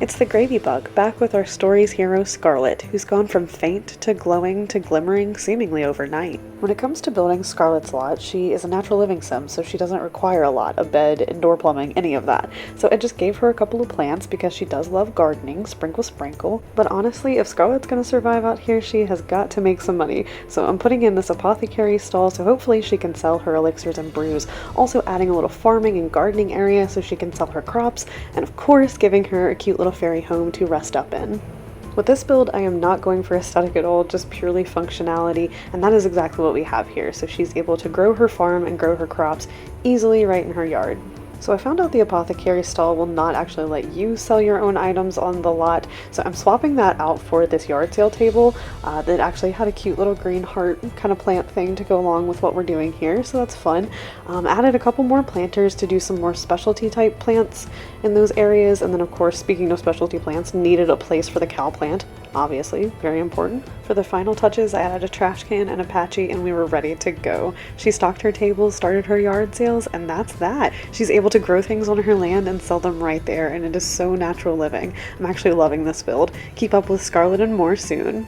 It's the Gravy Bug, back with our story's hero Scarlette, who's gone from faint to glowing to glimmering seemingly overnight. When it comes to building Scarlette's lot, she is a natural living sim, so she doesn't require a lot, a bed, indoor plumbing, any of that. So I just gave her a couple of plants because she does love gardening, sprinkle sprinkle. But honestly, if Scarlette's gonna survive out here, she has got to make some money. So I'm putting in this apothecary stall so hopefully she can sell her elixirs and brews, also adding a little farming and gardening area so she can sell her crops, and of course giving her a cute little fairy home to rest up in. With this build, I am not going for aesthetic at all, just purely functionality, and that is exactly what we have here. So she's able to grow her farm and grow her crops easily right in her yard. So I found out the apothecary stall will not actually let you sell your own items on the lot, so I'm swapping that out for this yard sale table that actually had a cute little green heart kind of plant thing to go along with what we're doing here, so that's fun. Added a couple more planters to do some more specialty type plants in those areas, and then of course, speaking of specialty plants, needed a place for the cow plant. Obviously, very important. For the final touches, I added a trash can and a patchy and we were ready to go. She stocked her tables, started her yard sales, and that's that. She's able to grow things on her land and sell them right there, and it is so natural living. I'm actually loving this build. Keep up with Scarlette and more soon.